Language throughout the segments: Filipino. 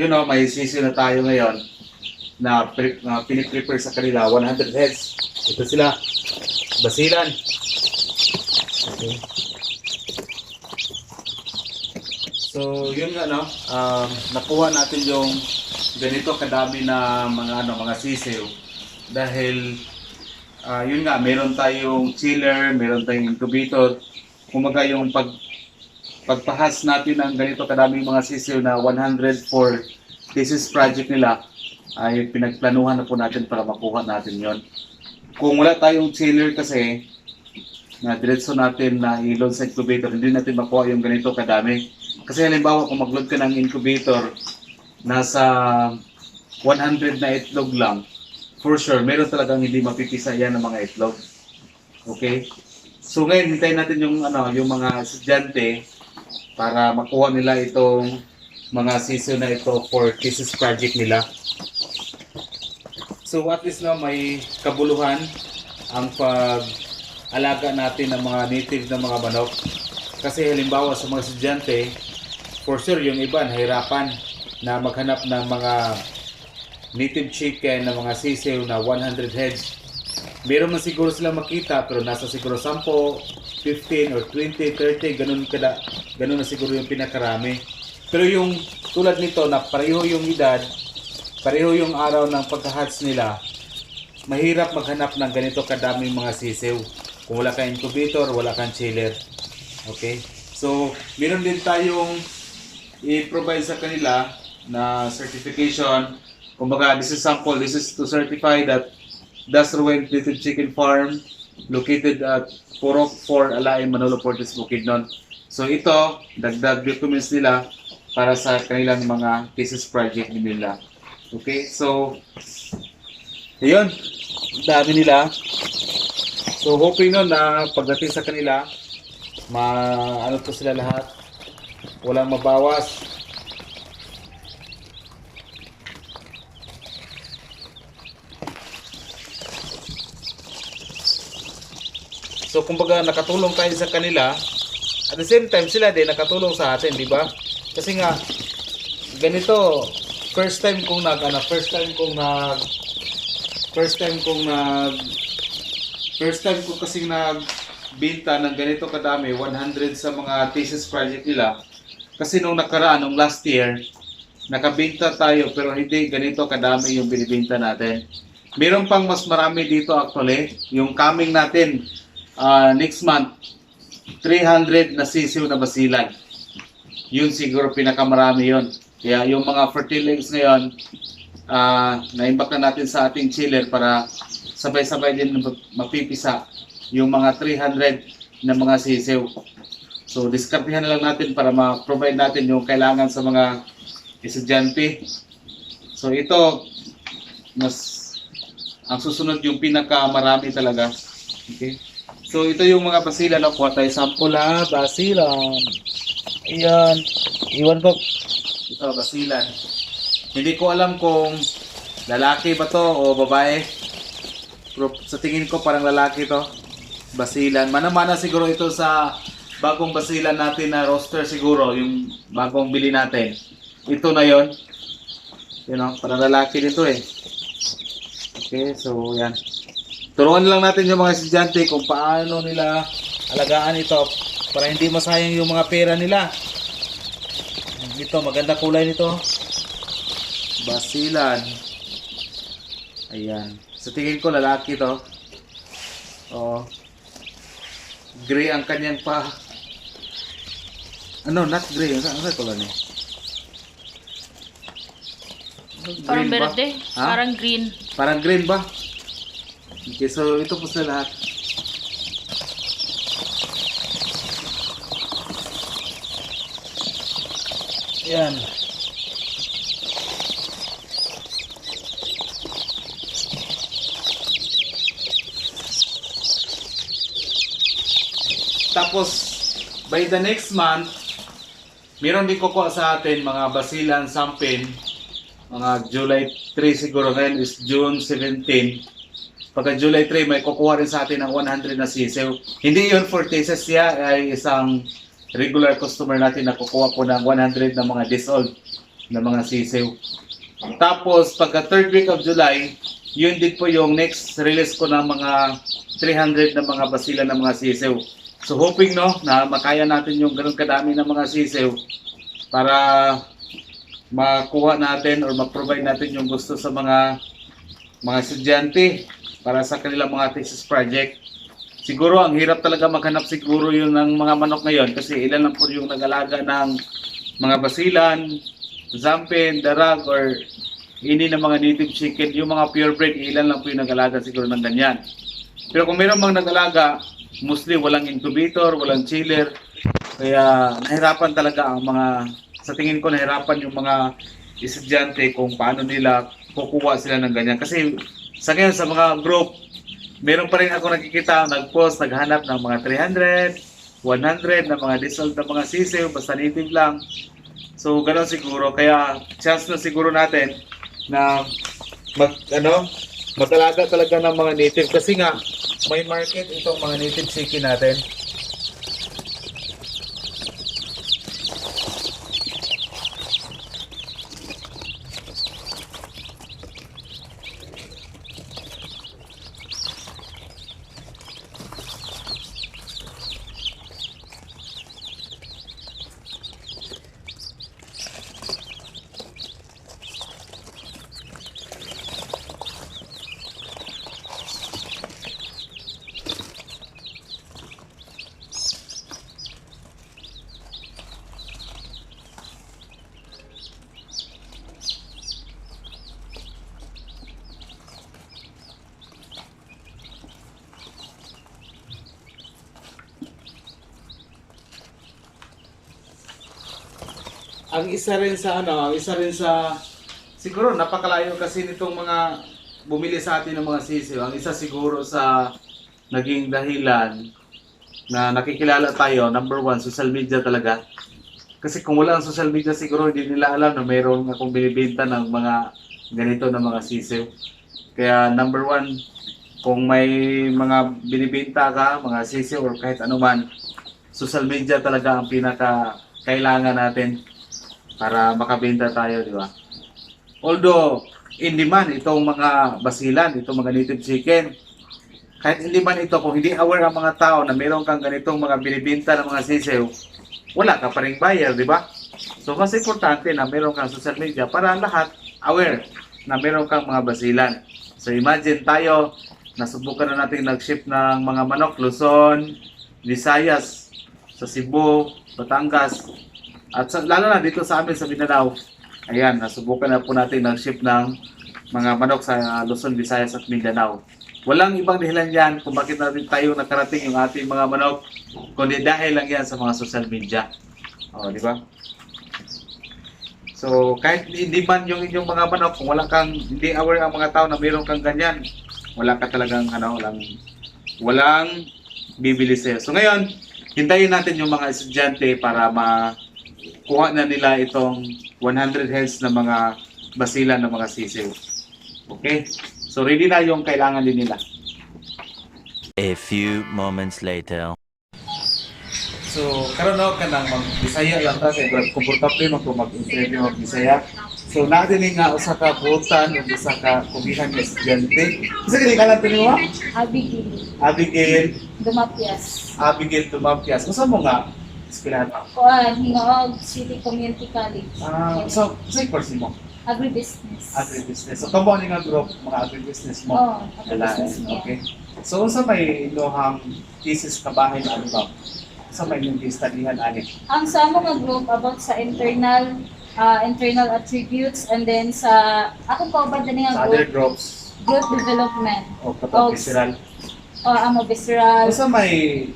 may sisi na tayo ngayon na piniprepare sa kanila, 100 heads. Ito sila, basilan. Okay. So, yun nga, nakuha natin yung ganito kadami na mga sisiw dahil yun nga, meron tayong chiller, meron tayong incubator. Kumaga yung pagpahas natin ng ganito kadaming mga sisiw na 100 for thesis project nila ay pinagplanuhan na po natin para makuha natin yon. Kung wala tayong chiller kasi na diretso natin na i-load sa incubator, hindi natin makuha yung ganito kadami. Kasi halimbawa kung mag-load ka ng incubator, nasa 100 na itlog lang, for sure, meron talagang hindi mapipisa yan ng mga itlog. Okay? So ngayon, hintayin natin yung mga estudyante para makuha nila itong mga sisiw na ito for thesis project nila. So at least may kabuluhan ang pag-alaga natin ng mga native na mga manok. Kasi halimbawa sa mga estudyante, for sure yung iba nahirapan na maghanap ng mga native chicken na mga sisiw na 100 heads. Meron man siguro sila makita pero nasa siguro 10, 15 or 20, 30, ganun na siguro yung pinakarami. Pero yung tulad nito na pareho yung edad, pareho yung araw ng pagka-hatch nila, mahirap maghanap ng ganito kadaming mga sisiw kung wala kang incubator, wala kang chiller. Okay? So, meron din tayong i-provide sa kanila na certification. Kumbaga, this is sample, this is to certify that Dasruweng Native Chicken Farm located at Purok 4, Alain, Manolo, Portis, Bukidnon. So ito, dagdag documents nila para sa kanilang mga thesis project nila. Okay, so ayun, dami nila. So hoping na pagdating sa kanila, to sila lahat, walang mabawas. So kumbaga nakatulong tayo sa kanila, at the same time sila din nakatulong sa atin, di ba? Kasi nga ganito, first time kong nagbenta ng ganito kadami, 100 sa mga thesis project nila. Kasi nung nakaraan, nung last year, nakabenta tayo pero hindi ganito kadami yung binibenta natin. Meron pang mas marami dito actually, yung coming natin next month, 300 na sisiw na basilan. Yun siguro pinakamarami yun. Kaya yung mga fertile eggs ngayon, na-imbak na natin sa ating chiller para sabay-sabay din mapipisa yung mga 300 na mga sisiw. So, diskartihan na lang natin para ma-provide natin yung kailangan sa mga estudyante. So, ito, ang susunod yung pinakamarami talaga. Okay? So, ito yung mga basilan. Kuha tayo sample basilan. Ayan. Iwan ko. Ito, basilan. Hindi ko alam kung lalaki ba to o babae. Pero sa tingin ko parang lalaki to. Basilan. Mana-mana siguro ito sa bagong basilan natin na roster siguro. Yung bagong bili natin. Ito na yon. Parang lalaki nito eh. Okay, so yan. Turuan lang natin yung mga estudyante kung paano nila alagaan ito para hindi masayang yung mga pera nila. Ito, maganda kulay nito. Basilan. Ayan. Sa tingin ko lalaki to. Oo. Gray ang kanyang not gray. Ano kulay niya? Parang berde. Parang green. Parang green ba? Okay, so ito po sa lahat. Yan. Tapos, by the next month, meron din kukuha sa atin mga basilan sampin. Mga July 3 siguro, ngayon is June 17. Pagka July 3, may kukuha rin sa atin ng 100 na sisiw. Hindi yun for thesis, siya ay isang regular customer natin na kukuha po ng 100 na mga days old. na mga sisiw. Tapos pagka 3rd week of July, yun din po yung next release ko ng mga 300 na mga basila ng mga sisiw. So hoping no na makaya natin yung ganun kadami ng mga sisiw para makuha natin or ma-provide natin yung gusto sa mga estudyante para sa kanilang mga thesis project. Siguro ang hirap talaga maghanap siguro yun ng mga manok ngayon kasi ilan lang po yung nag-alaga ng mga basilan, zampin, darag, or ini ng mga native chicken. Yung mga purebred, ilan lang po yung nag-alaga siguro ng ganyan. Pero kung mayroon mang nag-alaga, mostly walang incubator, walang chiller. Kaya nahirapan talaga ang mga, sa tingin ko nahirapan yung mga estudyante kung paano nila kukuha sila ng ganyan. Kasi sa ngayon sa mga group, meron pa rin ako nakikita, nag-post, naghanap ng mga 300, 100 na mga dissolved na mga sisiw, basta native lang. So, gano'n siguro. Kaya, chance na siguro natin na mag-alaga talaga ng mga native. Kasi nga, may market itong mga native chicken natin. Ang isa rin sa siguro napakalayo kasi nitong mga bumili sa atin ng mga sisiw. Ang isa siguro sa naging dahilan na nakikilala tayo, number one, social media talaga. Kasi kung wala ang social media siguro hindi nila alam na mayroon akong binibenta ng mga ganito na mga sisiw. Kaya number one, kung may mga binibenta ka, mga sisiw or kahit anuman, social media talaga ang pinaka kailangan natin para makabenta tayo, di ba? Although, in demand itong mga basilan, itong mga native chicken, kahit in demand ito, kung hindi aware ang mga tao na meron kang ganitong mga binibenta ng mga sisiw, wala ka pa rin buyer, di ba? So, mas importante na meron kang social media para lahat aware na meron kang mga basilan. So, imagine tayo, nasubukan na natin nag-ship ng mga manok, Luzon, Visayas, sa Cebu, Batangas, at lalo na dito sa amin sa Mindanao, ayan, nasubukan na po natin nag-ship ng mga manok sa Luzon, Visayas at Mindanao. Walang ibang dahilan yan kung bakit natin tayo nakarating yung ating mga manok, kundi dahil lang yan sa mga social media. O, di ba? So, kahit hindi man yung inyong mga manok, kung wala kang, hindi aware ang mga tao na mayroon kang ganyan, wala ka talagang, walang bibili sa'yo. So, ngayon, hintayin natin yung mga estudyante para kuha na nila itong 100 heads na mga basilan ng mga sisiw. Okay? So ready na yung kailangan din nila. A few moments later. So karon na ka nang mag-Bisaya lang ta kay komportable man ko mag-interview mag-Bisaya. So natin nga usa ka butan ug usa ka kubihan nga estudyante. Isa kini kalan to nimo? Abigail Dumapias. Usa mo nga eskwelahan pa? Hinoog City Community College. So course mo? Agribusiness. So kamo ni nga group mga agribusiness mo? Agribusiness niya. Okay. So unsa may ilohang thesis kabahin ano ba? Sa may yung studyhan ani? Ang sa mo nga group about sa internal attributes, and then sa akong kaubad na nga Other group, groups growth development. o katong visceral. Amo visceral. Unsa may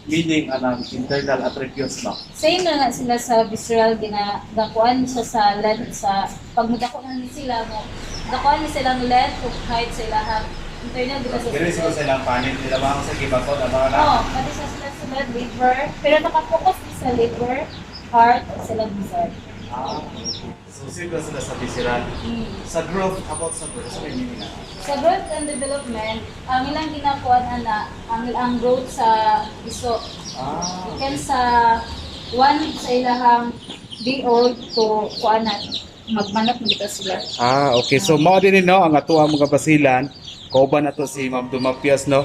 meaning anang internal attributes ba? Same na nga sila sa visceral, ginakuan siya sa lead, sa pagmudako na ni sila mo. Dakuan ni silang lead kung kahit sa ilahang internal dito sa Pero siguro silang panin nila ba sa gibato na mga na? Oo, pati sa sila sa lead, liver. Pero nakapokus din sa liver, heart, at silang visceral. So siguro sila sa visceral. Sa growth, about sa growth, sa may meaning na? Sa growth and development, ang ilang ginakuan na ang growth sa iso. Ikan sa one sa ilahang day old to kuanan. magmanap mo dito sila. Okay. So mao din no ang ato ang mga basilan. Kauban nato si Ma'am Dumapias no.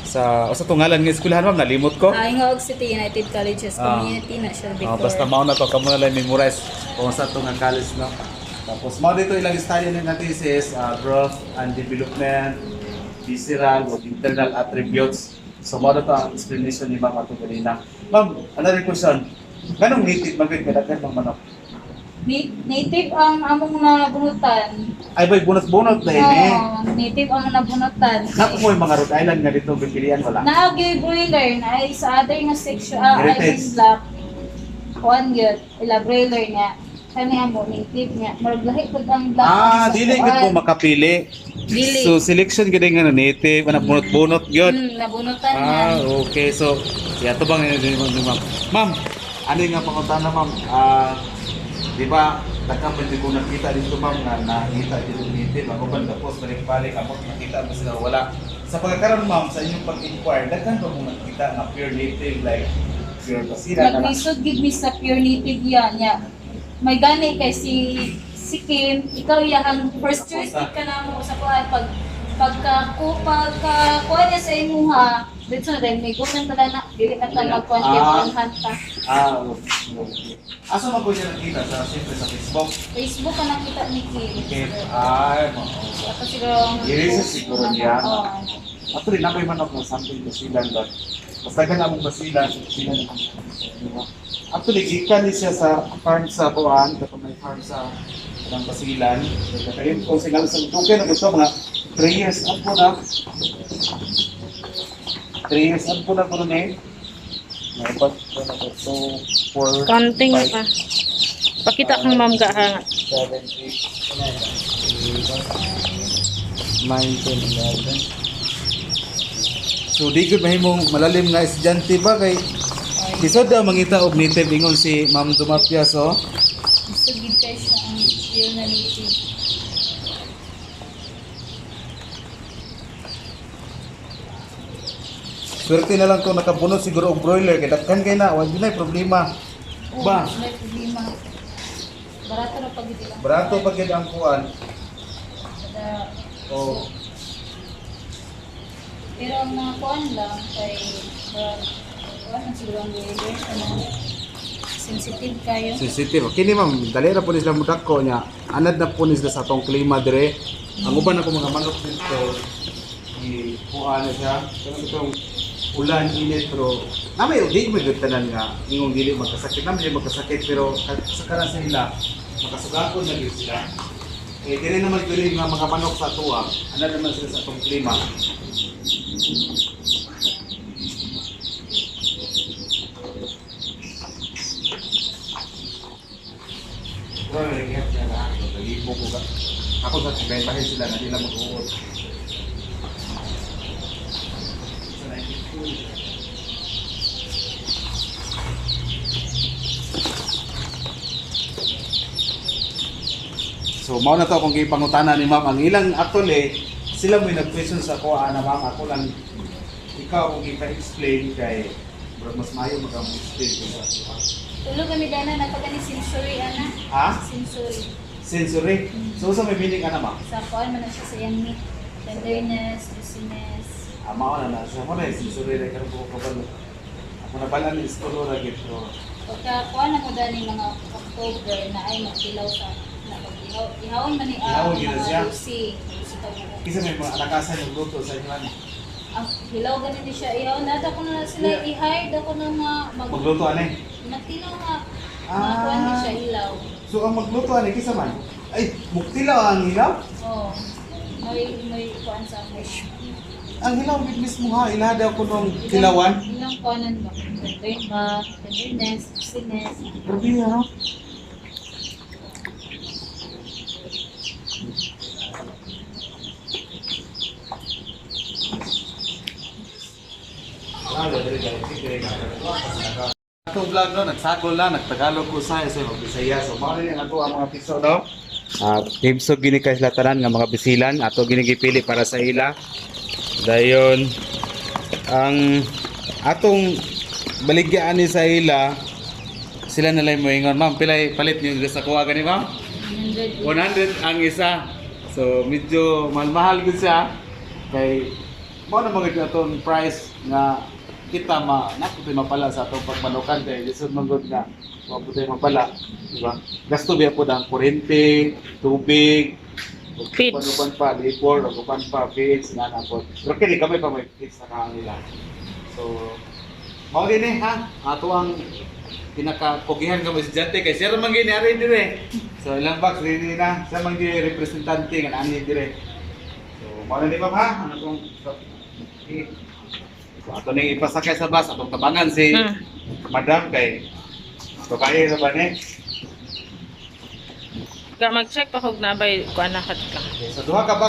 Sa to ngalan nga eskwelahan ma'am nalimot ko. Ingog City United Colleges Community na siya before. Basta mao na to kamo na lang memorize kung sa to nga college no. Tapos mao dito ilang study na thesis, growth and development, visceral o internal attributes. So mao na to ang explanation ni Ma'am ato kanina. Ma'am, another question. Ganong native magay kadaghan ng manok? Native ang among nabunutan. Ay bay bunot-bunot na ini. Native ang nabunutan. Napo mo yung mga Rhode Island nga dito pipilian wala. Naagi broiler na ay sa other nga section Heritage. I black. One yun, ila broiler nga. Kani amo native nga. Murag lahi pud ang black. Dili gid ko makapili. Dili. So selection gid nga native, ana bunot-bunot gyud. Nabunutan nga. Okay. So, to bang ini ma'am. Ma'am, ano nga pangutana ma'am? Di ba, nagkapan din ko nakita dito ma'am na nakita dito native. Ako ba tapos balik-balik ako nakita mo sila wala. Sa pagkakaroon ma'am, sa inyong pag-inquire, daghan ba mo nakita na pure native like pure basira na Naglisod gid mi sa pure native yan. May gani kay si Kim, ikaw yang first choice gid ka na mo sa kuan pagka niya sa imuha. Dito na dahil may gunan pala na, dili na ka magkuhan yung hanta. Okay. Asa man ko niya nakita sa siyempre sa Facebook? Facebook ka nakita ni Kim. Okay. Ako siguro I-research siguro niya. Oo. Actually, nakoy man ako something basilan but basta ka namong basilan, basilan ako. Actually, gikan ni siya sa farm sa Buwan, kapag may farm sa ng basilan. Kaya kung singal sa dukin na gusto mga 3 years up po na. 3 years up po na ko na may bag ko na ito. 2, 4, Counting pa. Pakita kang ma'am ka ha. 7, 8, 9, 10, 11. So di gud mahimong malalim nga estudyante ba kay isod daw mangita og native ingon si Ma'am Dumapias so. Gusto gid kay siya ang pure na native. Swerte na lang to nakabunot siguro og broiler kay daghan kay na wa gyud problema. Ba? May problema. Barato na pag ito lang. Barato pag gyud ang kuan. Kada- Oh, Pero ang mga kuan lang kay kuan ang siguro ang weather sensitive kayo. sensitive. Kini ma'am, dali ra po ni sila mudako nya. Anad na po ni sila sa tong klima dire. Ang uban ako mga manok dito i kuan na siya. Pero itong ulan init pero namay di ko magtanan nga ingong dili magkasakit namay magkasakit pero sa kanan sila makasugakon na gyud sila. Dire naman dili nga mga manok sa tuwa. Anad naman sila sa tong klima. Pero nag-ihat siya na ako, nag-ibo ko ka. Ako sa bentahin sila na nila mag-uod. So, mao na to kung gipangutana ni ma'am. Ang ilang actually, sila mo nag-question sa ako, na ma'am, ako lang, ikaw kung ipa-explain kay mas mayo mag-explain ko sa ako. Tulo kami dana napagani sensory ana. Ha? Sensory. Sensory. So, sa may meaning ka na ma'am? Sa kuan man na siya sa yang meat. Tenderness, juiciness. Mao na na. Sa mo na, sensory na karoon ko kabalo. Ako na pala ni Escolora gito. Pagka kuan na mo dani mga October na ay magtilaw sa ihawon man ni Ihawon yun siya? Lucy. Lucy tawag. Isa may mga anakasan yung luto sa inyo. Ang hilaw ganin ni siya. Ihawon na ako na sila i-hire ako ng mga Magluto anay. Nagtilaw nga. Mga kuan ni siya ilaw. So, ang magluto anay, kisa man? Ay, muktilaw ang hilaw? Oh. May kuan sa mo. Ang hilaw mismo ha, ilada ko nung kilawan. Ilang kuanan ba? Tenderness, juiciness. Grabe ha. Itong vlog no, nagsagol na, nagtagalog ko sa Bisaya. So, mao rin ang ato ang mga piso no. Ibsog gini kay sila tanan nga mga bisilan ato ginigipili para sa ila. Dayon ang atong baligyan ni sa ila sila na lang mo ingon ma'am pilay palit niyo sa kuha gani ma'am. 100. 100 ang isa. So medyo mahal-mahal gud siya kay mo na mga atong price nga kita naputoy mapala sa atong pagmanukan kay lisod man gud nga maputoy mapala, di ba? Gasto biya po ang kuryente, tubig, Feeds. panuban pa, labor, uban pa, feeds, na po. Pero kini kami pa may feeds na kanila. So, mao din ha, ato ang pinakapogihan kami si Jante kay siya man gini ari dire. So ilang box rin na sa mga representante nga ani dire. So mao na di ba ha? Ano tong so, ato ning ipasakay sa bus atong tabangan si Madam kay babae na ba ni? Mag-check pa kung nabay kuan na ka. So duha ka